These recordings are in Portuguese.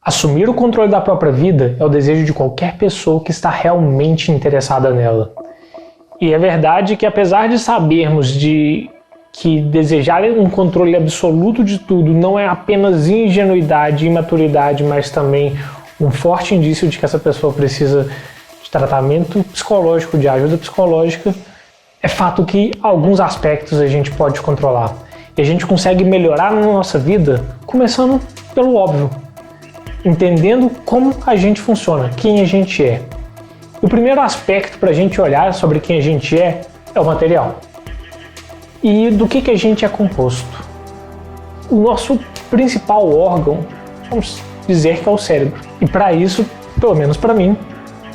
Assumir o controle da própria vida é o desejo de qualquer pessoa que está realmente interessada nela. E é verdade que apesar de sabermos que desejar um controle absoluto de tudo não é apenas ingenuidade e imaturidade, mas também um forte indício de que essa pessoa precisa de tratamento psicológico, de ajuda psicológica, é fato que alguns aspectos a gente pode controlar. E a gente consegue melhorar na nossa vida começando pelo óbvio, entendendo como a gente funciona, quem a gente é. O primeiro aspecto para a gente olhar sobre quem a gente é o material. E do que a gente é composto? O nosso principal órgão, vamos dizer que é o cérebro. E para isso, pelo menos para mim,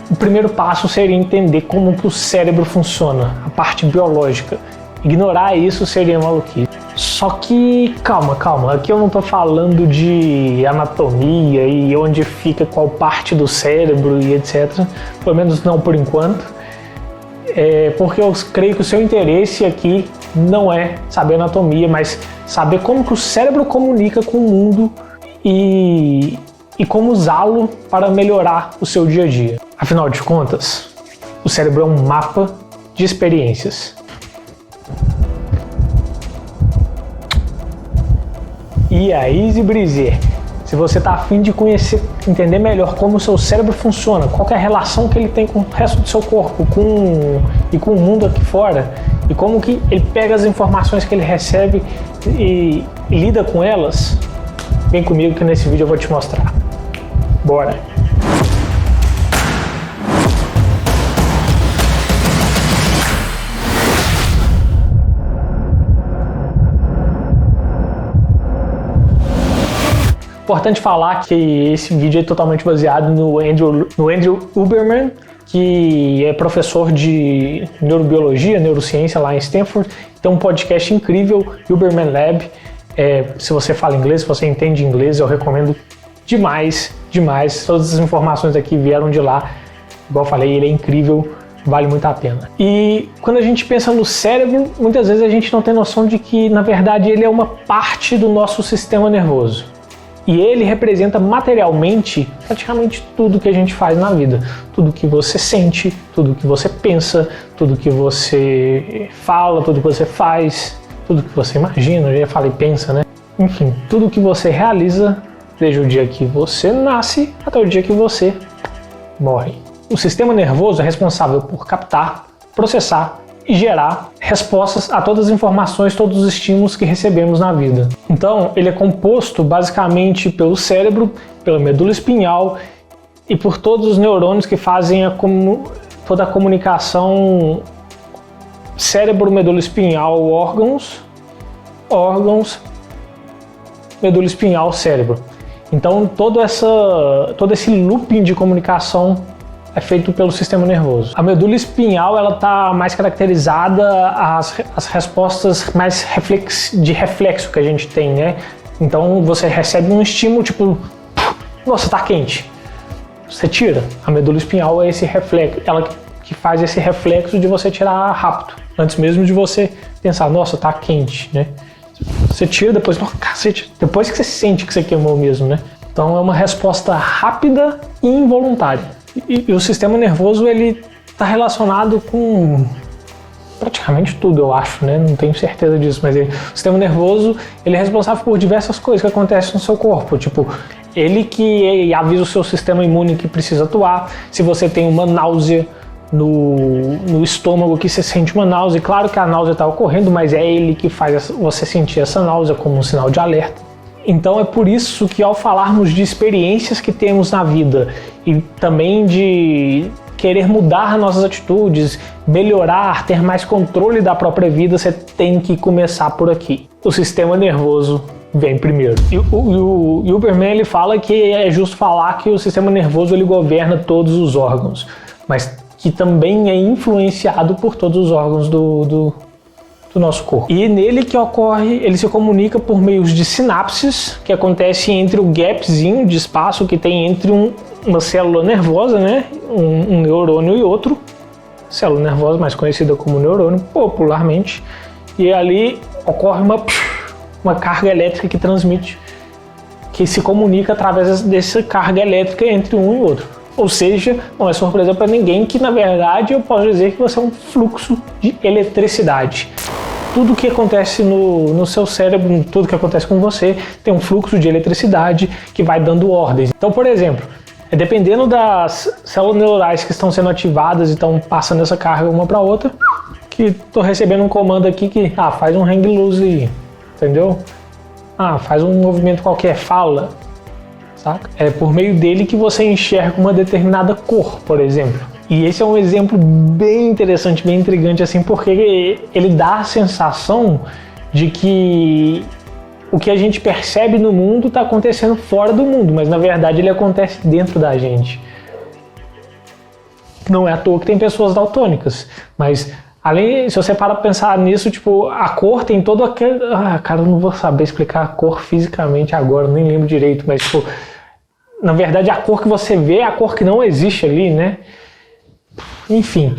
o primeiro passo seria entender como que o cérebro funciona, a parte biológica. Ignorar isso seria maluquice. Só que, calma, aqui eu não estou falando de anatomia e onde fica qual parte do cérebro e etc. Pelo menos não por enquanto. Porque eu creio que o seu interesse aqui não é saber anatomia, mas saber como que o cérebro comunica com o mundo e como usá-lo para melhorar o seu dia a dia. Afinal de contas, o cérebro é um mapa de experiências. E aí, Zibrizer, se você está a fim de conhecer, entender melhor como o seu cérebro funciona, qual é a relação que ele tem com o resto do seu corpo e com o mundo aqui fora, e como que ele pega as informações que ele recebe e lida com elas, vem comigo que nesse vídeo eu vou te mostrar. Bora! Importante falar que esse vídeo é totalmente baseado no Andrew Huberman, que é professor de neurobiologia, neurociência lá em Stanford. Tem um podcast incrível, Huberman Lab. Se você fala inglês, se você entende inglês, eu recomendo demais. Todas as informações aqui vieram de lá. Igual eu falei, ele é incrível, vale muito a pena. E quando a gente pensa no cérebro, muitas vezes a gente não tem noção de que, na verdade, ele é uma parte do nosso sistema nervoso. E ele representa materialmente praticamente tudo que a gente faz na vida. Tudo que você sente, tudo que você pensa, tudo que você fala, tudo que você faz, tudo que você imagina, eu já falei pensa, né? Enfim, tudo que você realiza desde o dia que você nasce até o dia que você morre. O sistema nervoso é responsável por captar, processar e gerar respostas a todas as informações, todos os estímulos que recebemos na vida. Então, ele é composto basicamente pelo cérebro, pela medula espinhal e por todos os neurônios que fazem toda a comunicação cérebro, medula espinhal, órgãos, medula espinhal, cérebro. Então, todo esse looping de comunicação é feito pelo sistema nervoso. A medula espinhal ela está mais caracterizada as respostas mais de reflexo que a gente tem, né? Então você recebe um estímulo tipo, nossa, tá quente. Você tira. A medula espinhal é esse reflexo, ela que faz esse reflexo de você tirar rápido, antes mesmo de você pensar, nossa, tá quente, né? Você tira depois, nossa, cacete, depois que você sente que você queimou mesmo, né? Então é uma resposta rápida e involuntária. E o sistema nervoso ele está relacionado com praticamente tudo, eu acho, né? Não tenho certeza disso, mas o sistema nervoso ele é responsável por diversas coisas que acontecem no seu corpo, tipo ele que avisa o seu sistema imune que precisa atuar. Se você tem uma náusea no estômago, que você sente uma náusea, claro que a náusea está ocorrendo, mas é ele que faz você sentir essa náusea como um sinal de alerta. Então é por isso que ao falarmos de experiências que temos na vida e também de querer mudar nossas atitudes, melhorar, ter mais controle da própria vida, você tem que começar por aqui. O sistema nervoso vem primeiro. E o Huberman ele fala que é justo falar que o sistema nervoso ele governa todos os órgãos, mas que também é influenciado por todos os órgãos do nosso corpo. E nele que ocorre, ele se comunica por meio de sinapses, que acontece entre o gapzinho de espaço que tem entre uma célula nervosa, né, um neurônio e outro, célula nervosa mais conhecida como neurônio popularmente, e ali ocorre uma carga elétrica que que se comunica através dessa carga elétrica entre um e outro. Ou seja, não é surpresa para ninguém que, na verdade, eu posso dizer que você é um fluxo de eletricidade. Tudo que acontece no seu cérebro, tudo que acontece com você, tem um fluxo de eletricidade que vai dando ordens. Então, por exemplo, dependendo das células neurais que estão sendo ativadas e estão passando essa carga uma para outra, que estou recebendo um comando aqui que faz um hang loose aí, entendeu? Faz um movimento qualquer, fala, saca? É por meio dele que você enxerga uma determinada cor, por exemplo. E esse é um exemplo bem interessante, bem intrigante assim, porque ele dá a sensação de que o que a gente percebe no mundo está acontecendo fora do mundo, mas na verdade ele acontece dentro da gente. Não é à toa que tem pessoas daltônicas, mas além, se você parar para pensar nisso, tipo, a cor tem todo aquele... cara, eu não vou saber explicar a cor fisicamente agora, nem lembro direito, mas tipo, na verdade a cor que você vê é a cor que não existe ali, né? Enfim,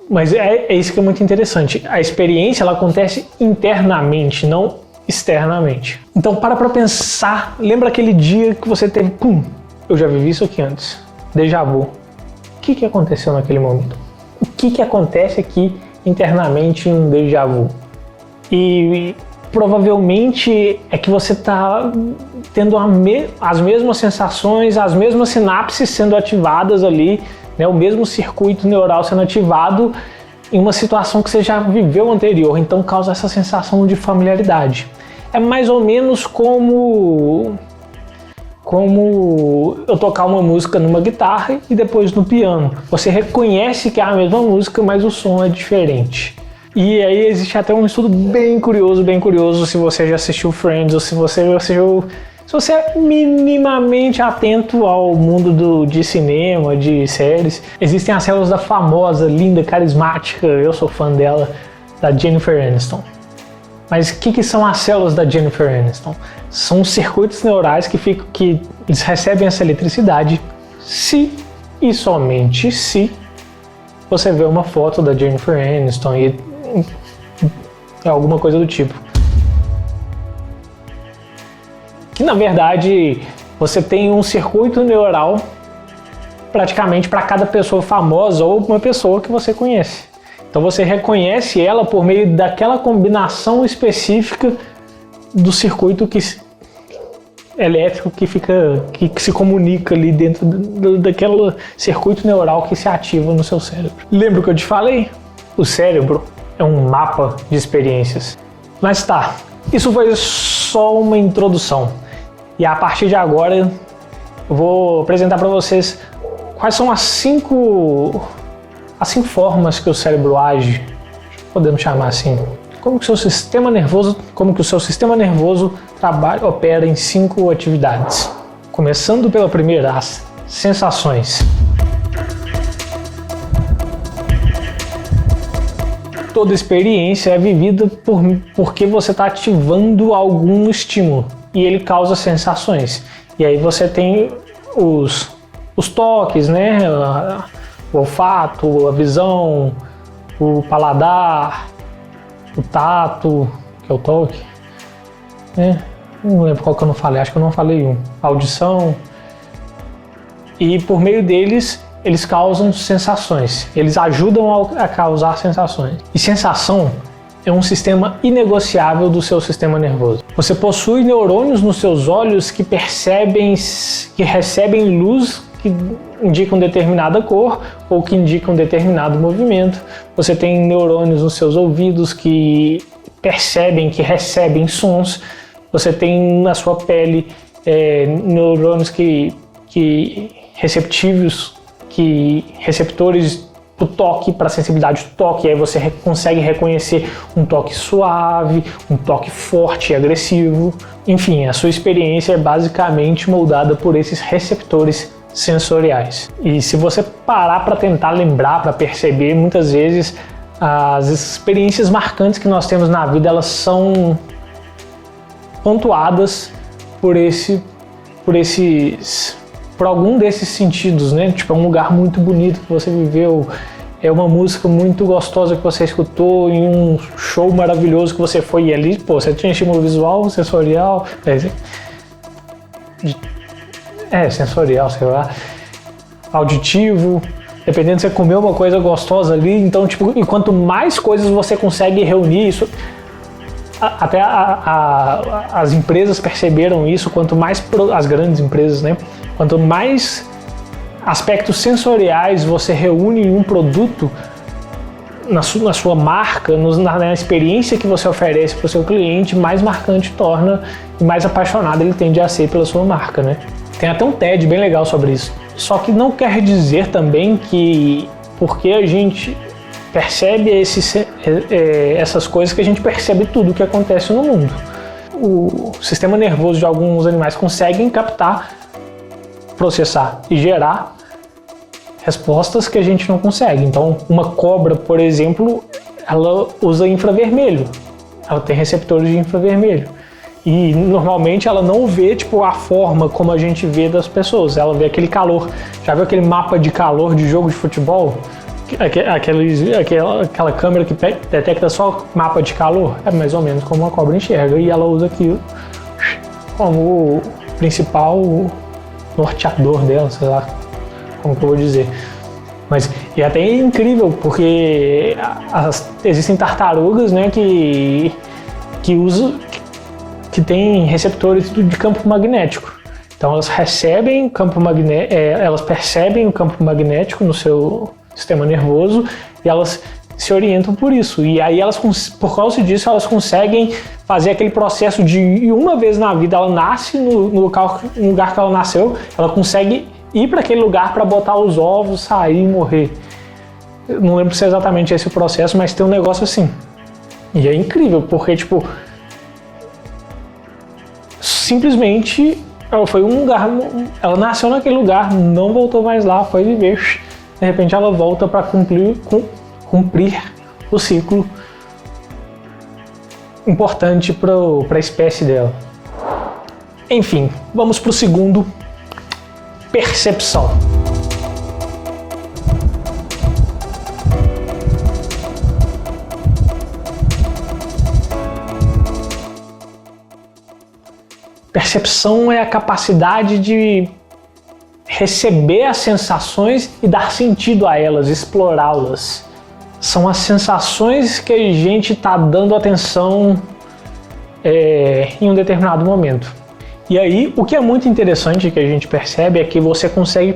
mas é isso que é muito interessante. A experiência, ela acontece internamente, não externamente. Então para pensar, lembra aquele dia que você teve, eu já vivi isso aqui antes, déjà vu. O que aconteceu naquele momento? O que acontece aqui internamente em um déjà vu? E provavelmente é que você está tendo as mesmas sensações, as mesmas sinapses sendo ativadas ali, né, o mesmo circuito neural sendo ativado em uma situação que você já viveu anterior, então causa essa sensação de familiaridade. É mais ou menos como eu tocar uma música numa guitarra e depois no piano. Você reconhece que é a mesma música, mas o som é diferente. E aí existe até um estudo bem curioso, se você já assistiu Friends ou se você é minimamente atento ao mundo de cinema, de séries. Existem as células da famosa, linda, carismática, eu sou fã dela, da Jennifer Aniston. Mas o que são as células da Jennifer Aniston? São circuitos neurais que eles recebem essa eletricidade se e somente se você vê uma foto da Jennifer Aniston e alguma coisa do tipo. Que na verdade você tem um circuito neural praticamente para cada pessoa famosa ou uma pessoa que você conhece. Então você reconhece ela por meio daquela combinação específica do circuito elétrico que se comunica ali dentro daquele circuito neural que se ativa no seu cérebro. Lembra o que eu te falei? O cérebro é um mapa de experiências. Mas tá, isso foi só uma introdução. E a partir de agora eu vou apresentar para vocês quais são as cinco formas que o cérebro age, podemos chamar assim. Como que o seu sistema nervoso opera em 5 atividades. Começando pela primeira, as sensações. Toda experiência é vivida porque você está ativando algum estímulo e ele causa sensações. E aí você tem os toques, né? O olfato, a visão, o paladar, o tato, que é o toque, né? Não lembro qual que eu não falei, acho que eu não falei um. A audição. E por meio deles, eles causam sensações. Eles ajudam a causar sensações. E sensação é um sistema inegociável do seu sistema nervoso. Você possui neurônios nos seus olhos que recebem luz que indicam determinada cor ou que indicam determinado movimento. Você tem neurônios nos seus ouvidos que recebem sons. Você tem na sua pele neurônios receptores do toque, para a sensibilidade do toque. E aí você consegue reconhecer um toque suave, um toque forte e agressivo. Enfim, a sua experiência é basicamente moldada por esses receptores sensoriais. E se você parar para tentar lembrar, para perceber, muitas vezes as experiências marcantes que nós temos na vida, elas são pontuadas por algum desses sentidos, né? Tipo, é um lugar muito bonito que você viveu, é uma música muito gostosa que você escutou em um show maravilhoso que você foi, e ali, você tinha estímulo visual, sensorial, sensorial, sei lá, auditivo, dependendo se você comer uma coisa gostosa ali, então, tipo, e quanto mais coisas você consegue reunir isso, até as empresas perceberam isso, quanto mais, as grandes empresas, né, quanto mais aspectos sensoriais você reúne em um produto, na sua marca, na experiência que você oferece para o seu cliente, mais marcante torna e mais apaixonado ele tende a ser pela sua marca, né? Tem até um TED bem legal sobre isso. Só que não quer dizer também que porque a gente percebe essas coisas que a gente percebe tudo o que acontece no mundo. O sistema nervoso de alguns animais conseguem captar, processar e gerar respostas que a gente não consegue. Então, uma cobra, por exemplo, ela usa infravermelho. Ela tem receptores de infravermelho. E normalmente ela não vê tipo a forma como a gente vê das pessoas. Ela vê aquele calor. Já viu aquele mapa de calor de jogo de futebol? Aquela câmera que detecta só mapa de calor? É mais ou menos como uma cobra enxerga. E ela usa aquilo como o principal norteador dela, sei lá como que eu vou dizer. Mas é até incrível, porque existem tartarugas, né, que têm receptores de campo magnético. Então elas recebem elas percebem o campo magnético no seu sistema nervoso e elas se orientam por isso. E aí elas, por causa disso, elas conseguem fazer aquele processo de uma vez na vida ela nasce no lugar que ela nasceu, ela consegue ir para aquele lugar para botar os ovos, sair e morrer. Eu não lembro se é exatamente esse o processo, mas tem um negócio assim. E é incrível, porque tipo, simplesmente ela foi um lugar, ela nasceu naquele lugar, não voltou mais lá, foi viver. De repente ela volta para cumprir o ciclo importante para a espécie dela. Enfim, vamos para o segundo. Percepção. Percepção é a capacidade de receber as sensações e dar sentido a elas, explorá-las. São as sensações que a gente está dando atenção em um determinado momento. E aí, o que é muito interessante que a gente percebe é que você consegue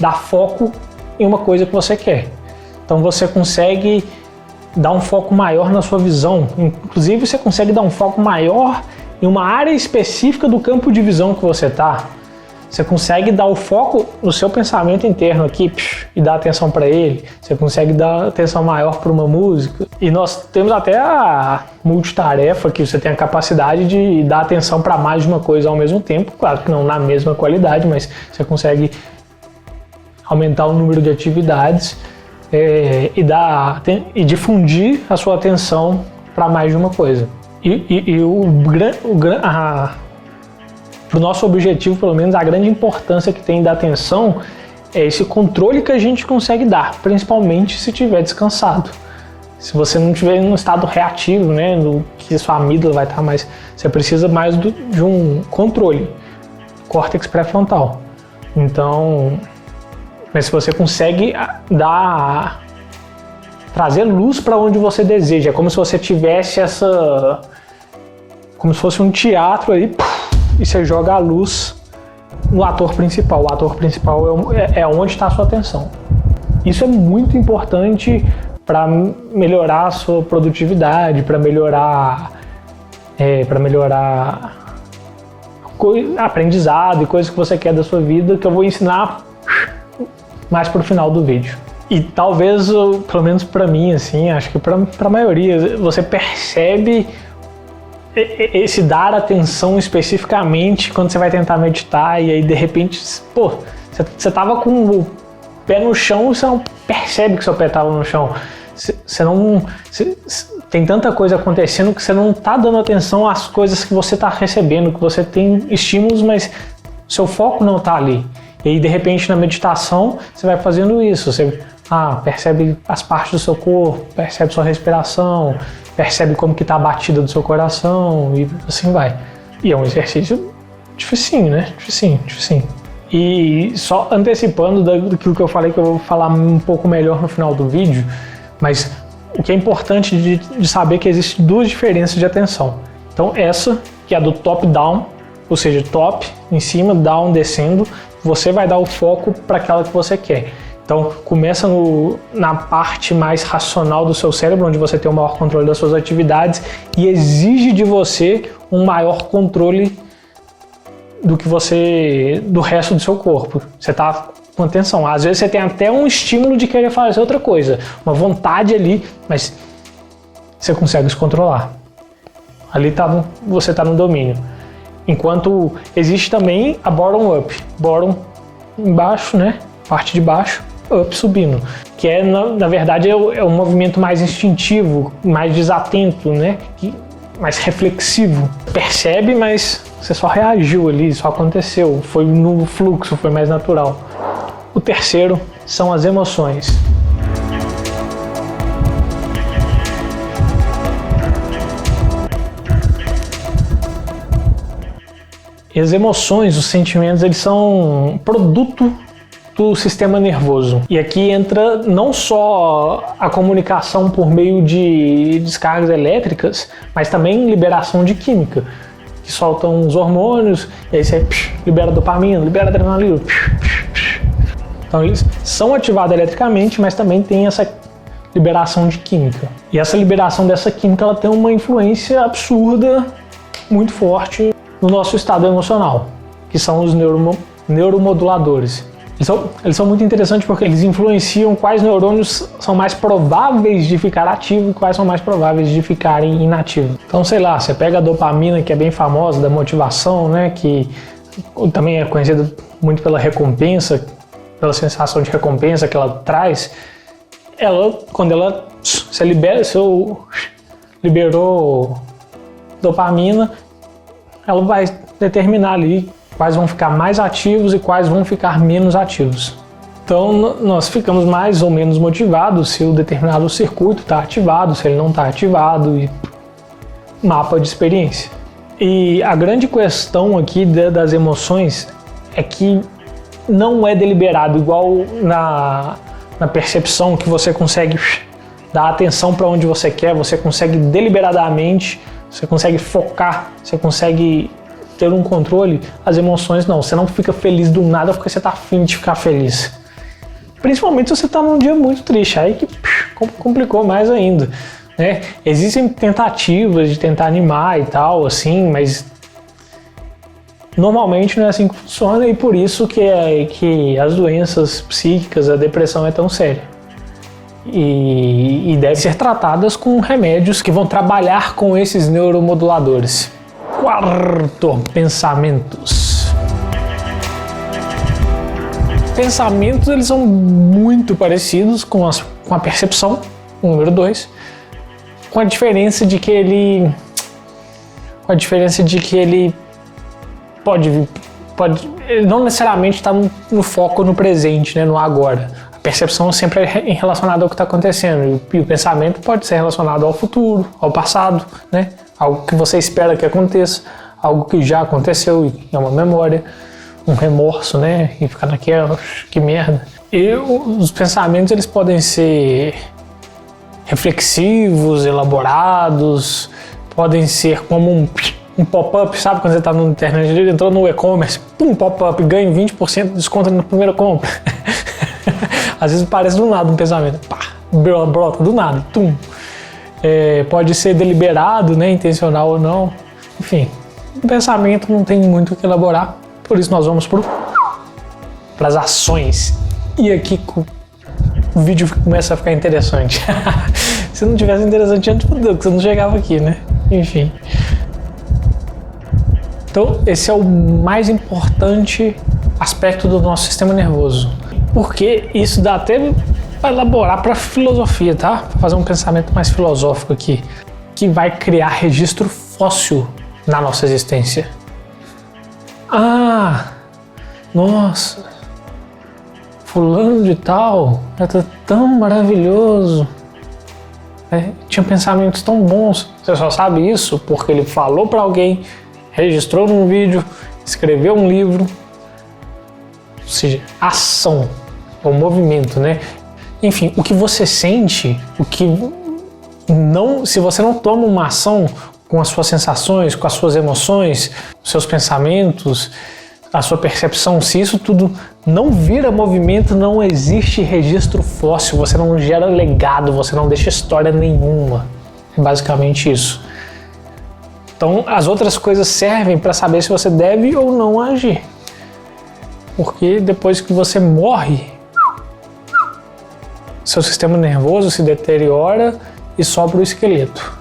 dar foco em uma coisa que você quer. Então você consegue dar um foco maior na sua visão. Inclusive você consegue dar um foco maior em uma área específica do campo de visão que você está. Você consegue dar o foco no seu pensamento interno aqui e dar atenção para ele. Você consegue dar atenção maior para uma música. E nós temos até a multitarefa, que você tem a capacidade de dar atenção para mais de uma coisa ao mesmo tempo. Claro que não na mesma qualidade, mas você consegue aumentar o número de atividades e difundir a sua atenção para mais de uma coisa. Para o nosso objetivo, pelo menos, a grande importância que tem da atenção é esse controle que a gente consegue dar, principalmente se estiver descansado. Se você não estiver em um estado reativo, né, que sua amígdala vai estar mais... Você precisa mais de um controle, córtex pré-frontal. Então, mas se você consegue trazer luz para onde você deseja, é como se você tivesse como se fosse um teatro aí, e você joga a luz no ator principal. O ator principal é onde está a sua atenção. Isso é muito importante para melhorar a sua produtividade, para melhorar aprendizado e coisas que você quer da sua vida, que eu vou ensinar mais para o final do vídeo. E talvez, pelo menos para mim, assim, acho que para a maioria, você percebe esse dar atenção especificamente quando você vai tentar meditar e aí de repente, você tava com o pé no chão e você não percebe que seu pé tava no chão. Tem tanta coisa acontecendo que você não tá dando atenção às coisas que você tá recebendo, que você tem estímulos, mas seu foco não tá ali. E aí de repente na meditação você vai fazendo isso, você percebe as partes do seu corpo, percebe sua respiração, percebe como que está a batida do seu coração e assim vai. E é um exercício Dificinho, né? Dificinho. E só antecipando daquilo que eu falei, que eu vou falar um pouco melhor no final do vídeo, mas o que é importante de saber que existem duas diferenças de atenção. Então essa, que é a do top-down, ou seja, top em cima, down descendo, você vai dar o foco para aquela que você quer. Então começa na parte mais racional do seu cérebro, onde você tem o maior controle das suas atividades e exige de você um maior controle do resto do seu corpo. Você está com atenção. Às vezes você tem até um estímulo de querer fazer outra coisa, uma vontade ali, mas você consegue se controlar. Ali você está no domínio. Enquanto existe também a bottom-up. Bottom embaixo, né? Parte de baixo, up subindo. Que é, na verdade, é um movimento mais instintivo, mais desatento, né? Mais reflexivo. Percebe, mas você só reagiu ali, só aconteceu. Foi no fluxo, foi mais natural. O terceiro são as emoções. E as emoções, os sentimentos, eles são produto do sistema nervoso. E aqui entra não só a comunicação por meio de descargas elétricas, mas também liberação de química, que soltam os hormônios, e aí você libera dopamina, libera adrenalina. Então eles são ativados eletricamente, mas também tem essa liberação de química. E essa liberação dessa química, ela tem uma influência absurda, muito forte, no nosso estado emocional, que são os neuromoduladores. Eles são muito interessantes porque eles influenciam quais neurônios são mais prováveis de ficar ativos e quais são mais prováveis de ficarem inativos. Então, sei lá, você pega a dopamina, que é bem famosa, da motivação, né, que também é conhecida muito pela recompensa, pela sensação de recompensa que ela traz. Quando você liberou dopamina, ela vai determinar ali quais vão ficar mais ativos e quais vão ficar menos ativos. Então nós ficamos mais ou menos motivados se o determinado circuito está ativado, se ele não está ativado, e mapa de experiência. E a grande questão aqui das emoções é que não é deliberado, igual na percepção, que você consegue dar atenção para onde você quer, você consegue deliberadamente, você consegue focar, você consegue ter um controle. As emoções não, você não fica feliz do nada porque você tá afim de ficar feliz. Principalmente se você tá num dia muito triste, aí que complicou mais ainda, né? Existem tentativas de tentar animar e tal, assim, mas normalmente não é assim que funciona, e por isso que as doenças psíquicas, a depressão é tão séria. E devem ser tratadas com remédios que vão trabalhar com esses neuromoduladores. Quarto, pensamentos. Pensamentos, eles são muito parecidos com a percepção, o número 2, com a diferença de que ele pode ele não necessariamente está no foco no presente, né, no agora. A percepção sempre é relacionada ao que está acontecendo, e o pensamento pode ser relacionado ao futuro, ao passado, né? Algo que você espera que aconteça, algo que já aconteceu e é uma memória, um remorso, né? E ficar naquela, que merda. E os pensamentos, eles podem ser reflexivos, elaborados, podem ser como um pop-up, sabe? Quando você está na internet, entrou no e-commerce, pum, pop-up, ganha 20% de desconto na primeira compra. Às vezes parece do nada um pensamento, pá, brota do nada, tum. Pode ser deliberado, né, intencional ou não. Enfim, o pensamento não tem muito o que elaborar, por isso nós vamos para as ações. E aqui o vídeo começa a ficar interessante. Se não tivesse interessante antes, você não chegava aqui, né? Enfim. Então, esse é o mais importante aspecto do nosso sistema nervoso. Porque isso dá até para elaborar para filosofia, tá? Para fazer um pensamento mais filosófico aqui, que vai criar registro fóssil na nossa existência. Ah, nossa, fulano de tal, é tão maravilhoso, tinha pensamentos tão bons. Você só sabe isso porque ele falou para alguém, registrou num vídeo escrever um livro, ou seja, ação, é o movimento, né? Enfim, o que você sente, se você não toma uma ação com as suas sensações, com as suas emoções, os seus pensamentos, a sua percepção, se isso tudo não vira movimento, não existe registro fóssil, você não gera legado, você não deixa história nenhuma. É basicamente isso. Então, as outras coisas servem para saber se você deve ou não agir. Porque depois que você morre, seu sistema nervoso se deteriora e sobra o esqueleto.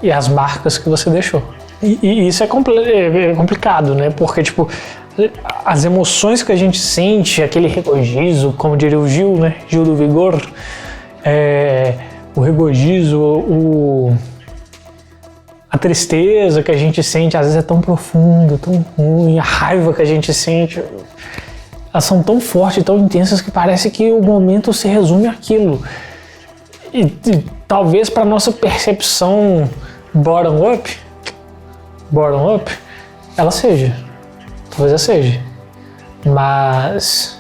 E as marcas que você deixou. E isso é complicado, né? Porque, tipo, as emoções que a gente sente, aquele regozijo, como diria o Gil, né? Gil do Vigor, o regozijo, a tristeza que a gente sente, às vezes é tão profundo, tão ruim, a raiva que a gente sente, elas são tão fortes, tão intensas que parece que o momento se resume àquilo. E talvez para nossa percepção bottom-up, ela seja. Talvez ela seja. Mas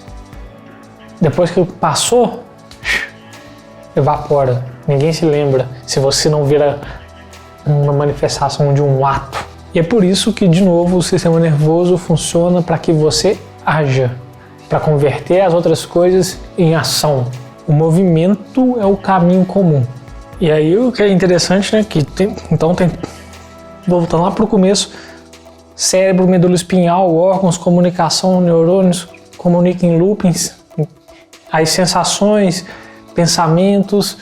depois que passou, evapora. Ninguém se lembra se você não vira uma manifestação de um ato. E é por isso que, de novo, o sistema nervoso funciona para que você haja, para converter as outras coisas em ação. O movimento é o caminho comum. E aí o que é interessante, né, voltando lá para o começo, cérebro, medula espinhal, órgãos, comunicação, neurônios, comunicam em loopings, as sensações, pensamentos,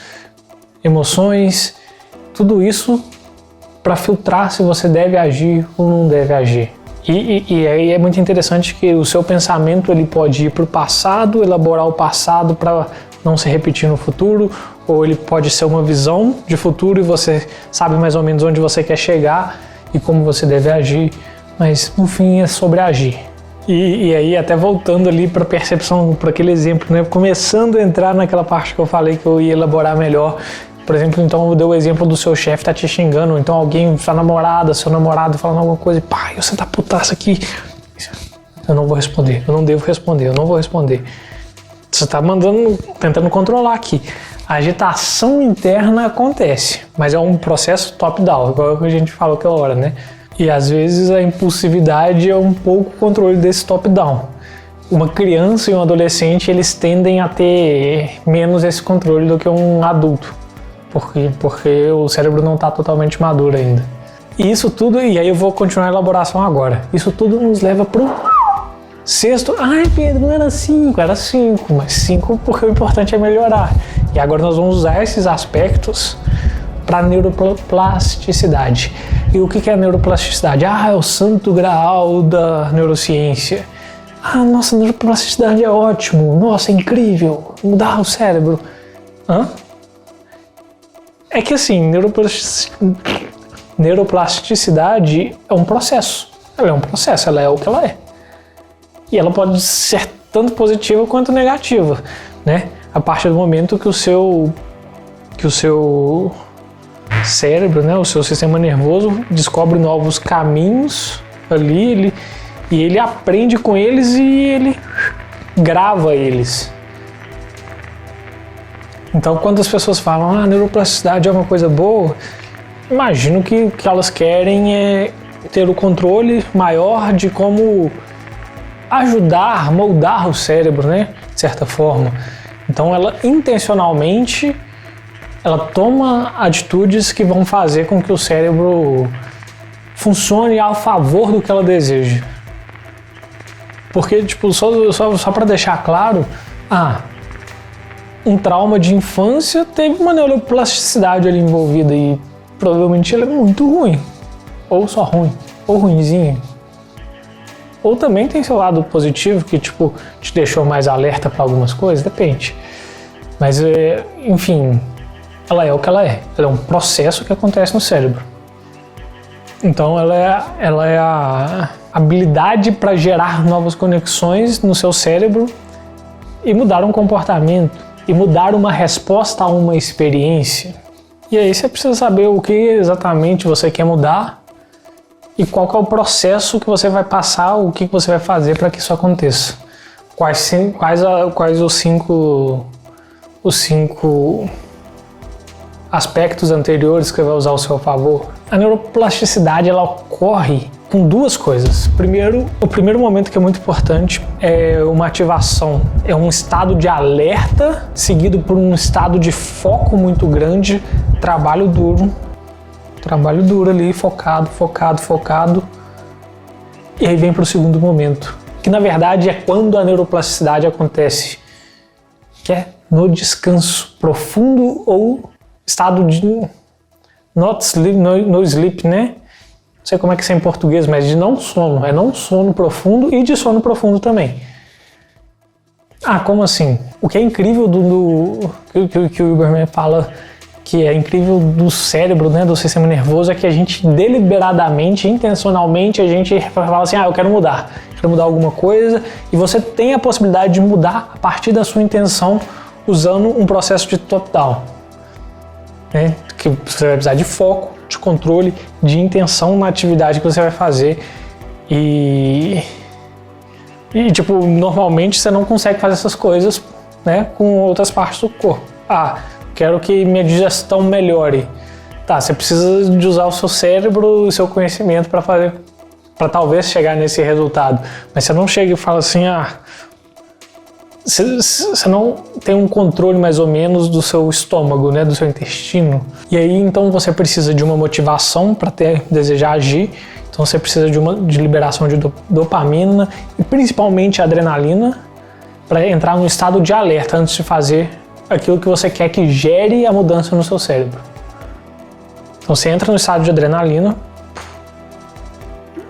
emoções, tudo isso para filtrar se você deve agir ou não deve agir. E aí é muito interessante que o seu pensamento ele pode ir para o passado, elaborar o passado para não se repetir no futuro, ou ele pode ser uma visão de futuro e você sabe mais ou menos onde você quer chegar e como você deve agir, mas no fim é sobre agir. E aí até voltando ali para a percepção, para aquele exemplo, né? Começando a entrar naquela parte que eu falei que eu ia elaborar melhor. Por exemplo, então eu dei o exemplo do seu chefe tá te xingando, ou então alguém, sua namorada, seu namorado falando alguma coisa, pai, você tá putaça aqui. Eu não vou responder, eu não devo responder, eu não vou responder. Você tá tentando controlar aqui. A agitação interna acontece, mas é um processo top-down, igual que a gente falou aquela hora, né? E às vezes a impulsividade é um pouco o controle desse top-down. Uma criança e um adolescente, eles tendem a ter menos esse controle do que um adulto. Porque o cérebro não está totalmente maduro ainda. E isso tudo, e aí eu vou continuar a elaboração agora. Isso tudo nos leva para o sexto. Ai, Pedro, não era 5, era 5, mas 5 porque o importante é melhorar. E agora nós vamos usar esses aspectos para a neuroplasticidade. E o que é a neuroplasticidade? É o santo graal da neurociência. Nossa, neuroplasticidade é ótimo, nossa, é incrível, mudar o cérebro. É que assim, neuroplasticidade é um processo. Ela é um processo, ela é o que ela é. E ela pode ser tanto positiva quanto negativa, né? A partir do momento que o seu cérebro, né, o seu sistema nervoso descobre novos caminhos ali, ele aprende com eles e ele grava eles. Então, quando as pessoas falam a neuroplasticidade é uma coisa boa, imagino que o que elas querem é ter o controle maior de como ajudar, moldar o cérebro, né? De certa forma. Então, ela intencionalmente toma atitudes que vão fazer com que o cérebro funcione a favor do que ela deseja. Porque, tipo, só para deixar claro, um trauma de infância teve uma neuroplasticidade ali envolvida e provavelmente ele é muito ruim, ou só ruim, ou ruinzinho. Ou também tem seu lado positivo que, tipo, te deixou mais alerta para algumas coisas, depende. Mas, enfim, ela é o que ela é. Ela é um processo que acontece no cérebro. Então, ela é a habilidade para gerar novas conexões no seu cérebro e mudar um comportamento, e mudar uma resposta a uma experiência. E aí você precisa saber o que exatamente você quer mudar e qual que é o processo que você vai passar, o que você vai fazer para que isso aconteça. Quais os cinco aspectos anteriores que você vai usar ao seu favor. A neuroplasticidade ela ocorre com duas coisas. Primeiro, o primeiro momento que é muito importante é uma ativação, é um estado de alerta seguido por um estado de foco muito grande, trabalho duro ali, focado, e aí vem para o segundo momento, que na verdade é quando a neuroplasticidade acontece, que é no descanso profundo ou estado de not sleep, no sleep, né? Não sei como é que isso é em português, mas de não sono. É não sono profundo e de sono profundo também. Ah, como assim? O que é incrível que o Huberman fala que é incrível do cérebro, né, do sistema nervoso, é que a gente deliberadamente, intencionalmente, a gente fala assim, eu quero mudar alguma coisa, e você tem a possibilidade de mudar a partir da sua intenção usando um processo de top-down, né, que você vai precisar de foco, de controle, de intenção na atividade que você vai fazer e tipo, normalmente você não consegue fazer essas coisas, né, com outras partes do corpo. Quero que minha digestão melhore. Tá, você precisa de usar o seu cérebro e o seu conhecimento para talvez chegar nesse resultado. Mas você não chega e fala assim, você não tem um controle mais ou menos do seu estômago, né, do seu intestino. E aí então você precisa de uma motivação para desejar agir. Então você precisa de liberação de dopamina e principalmente adrenalina para entrar num estado de alerta antes de fazer aquilo que você quer que gere a mudança no seu cérebro. Então você entra no estado de adrenalina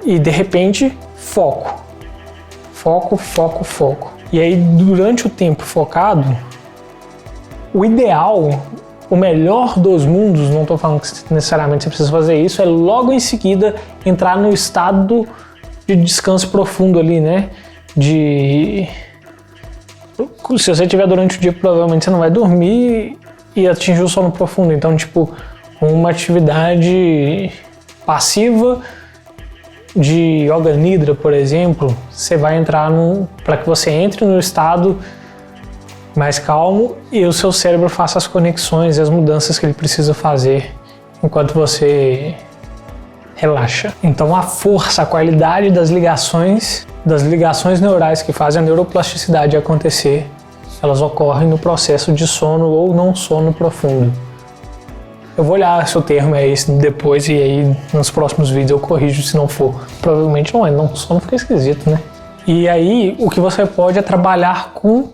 e de repente foco. E aí durante o tempo focado, o ideal, o melhor dos mundos, não estou falando que necessariamente você precisa fazer isso, é logo em seguida entrar no estado de descanso profundo ali, né? Se você estiver durante o dia, provavelmente você não vai dormir e atingir o sono profundo. Então, tipo, uma atividade passiva de Yoga Nidra, por exemplo, você vai entrar para que você entre no estado mais calmo e o seu cérebro faça as conexões e as mudanças que ele precisa fazer enquanto você relaxa. Então a força, a qualidade das ligações neurais que fazem a neuroplasticidade acontecer, elas ocorrem no processo de sono ou não sono profundo. Eu vou olhar se o termo é esse depois e aí nos próximos vídeos eu corrijo se não for. Provavelmente não é, não sono fica esquisito, né? E aí o que você pode é trabalhar com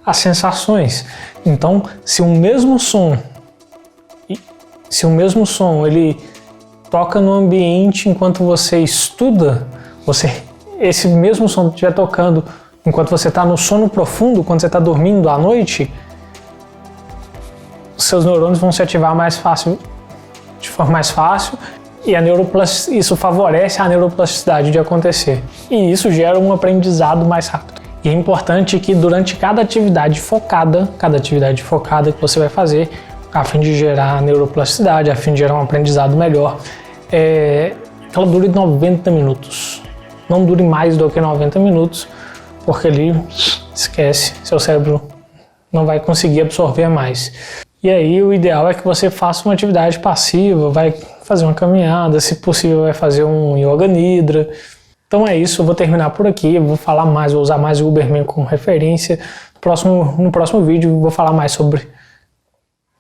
as sensações. Então, se o mesmo som ele toca no ambiente enquanto você estuda, esse mesmo som estiver tocando enquanto você está no sono profundo, quando você está dormindo à noite, seus neurônios vão se ativar de forma mais fácil e isso favorece a neuroplasticidade de acontecer. E isso gera um aprendizado mais rápido. E é importante que durante cada atividade focada que você vai fazer, a fim de gerar neuroplasticidade, a fim de gerar um aprendizado melhor, ela dure 90 minutos. Não dure mais do que 90 minutos, porque ali, esquece, seu cérebro não vai conseguir absorver mais. E aí o ideal é que você faça uma atividade passiva, vai fazer uma caminhada, se possível vai fazer um Yoga Nidra. Então é isso, eu vou terminar por aqui, eu vou usar mais o Huberman como referência. No próximo vídeo vou falar mais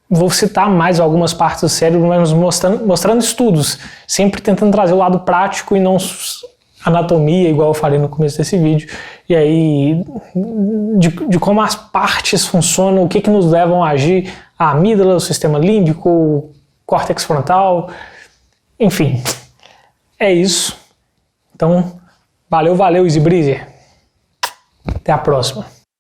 vou citar mais algumas partes do cérebro, mas mostrando estudos, sempre tentando trazer o lado prático e não anatomia, igual eu falei no começo desse vídeo, e aí de como as partes funcionam, o que nos levam a agir, a amígdala, o sistema límbico, o córtex frontal, enfim, é isso. Então, valeu, Easy Breezer. Até a próxima.